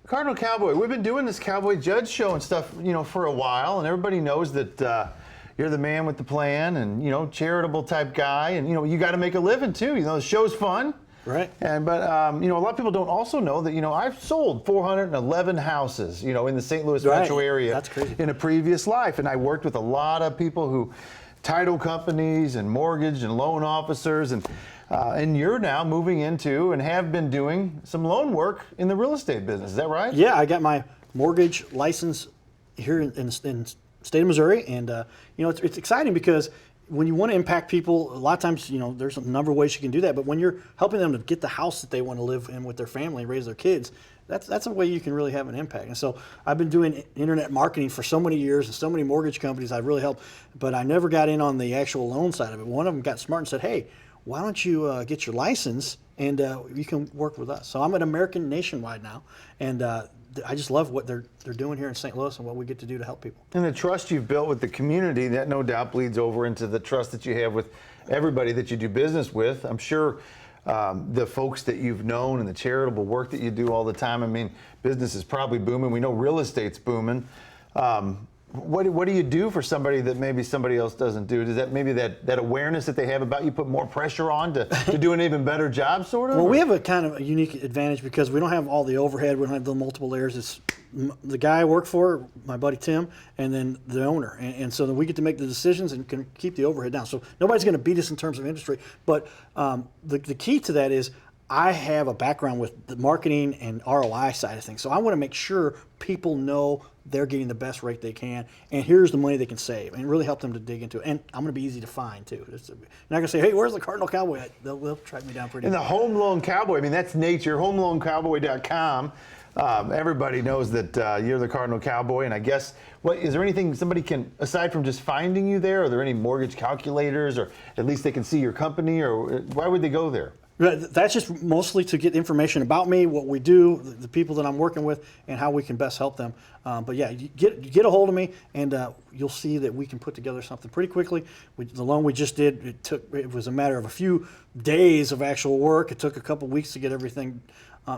Cardinal Cowboy, we've been doing this Cowboy Judge show and stuff, for a while, and everybody knows that you're the man with the plan and, charitable type guy, and, you got to make a living too. The show's fun. Right. But a lot of people don't also know that, I've sold 411 houses, in the St. Louis metro area. That's crazy. In a previous life. And I worked with a lot of people who, title companies and mortgage and loan officers, and you're now moving into and have been doing some loan work in the real estate business. Is that right? Yeah, I got my mortgage license here in the state of Missouri, and it's exciting because when you want to impact people, a lot of times, there's a number of ways you can do that. But when you're helping them to get the house that they want to live in with their family and raise their kids, that's a way you can really have an impact. And so I've been doing internet marketing for so many years and so many mortgage companies I've really helped, but I never got in on the actual loan side of it. One of them got smart and said, hey, why don't you get your license and you can work with us. So I'm at American Nationwide now, and I just love what they're doing here in St. Louis and what we get to do to help people. And the trust you've built with the community, that no doubt bleeds over into the trust that you have with everybody that you do business with. I'm sure the folks that you've known and the charitable work that you do all the time, business is probably booming. We know real estate's booming. What do you do for somebody that maybe somebody else doesn't do? Does that maybe that awareness that they have about you put more pressure on to do an even better job, sort of? Well, we have a kind of a unique advantage because we don't have all the overhead. We don't have the multiple layers. It's the guy I work for, my buddy Tim, and then the owner. And so then we get to make the decisions and can keep the overhead down. So nobody's going to beat us in terms of industry. But the key to that is I have a background with the marketing and ROI side of things. So I want to make sure people know they're getting the best rate they can, and here's the money they can save, and really help them to dig into it. And I'm going to be easy to find too. You're not going to say, hey, where's the Cardinal Cowboy? They'll track me down pretty And easy. the Home Loan Cowboy, that's nature, homeloancowboy.com. Everybody knows that you're the Cardinal Cowboy, and I guess, is there anything somebody can, aside from just finding you there, are there any mortgage calculators, or at least they can see your company, or why would they go there? That's just mostly to get information about me, what we do, the people that I'm working with, and how we can best help them. But yeah, you get a hold of me, and you'll see that we can put together something pretty quickly. The loan we just did, it was a matter of a few days of actual work. It took a couple weeks to get everything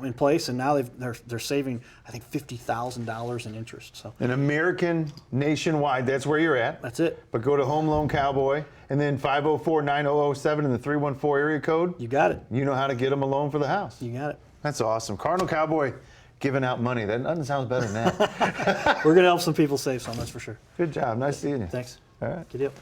in place, and now they're saving, I think, $50,000 in interest. So An American Nationwide, that's where you're at. that's it. But go to Home Loan Cowboy, and then 504-9007 in the 314 area code. You got it. You know how to get them a loan for the house. You got it. That's awesome. Cardinal Cowboy giving out money. That doesn't sound better than that. We're going to help some people save some, that's for sure. Good job. Nice seeing you. Thanks. All right. Good deal.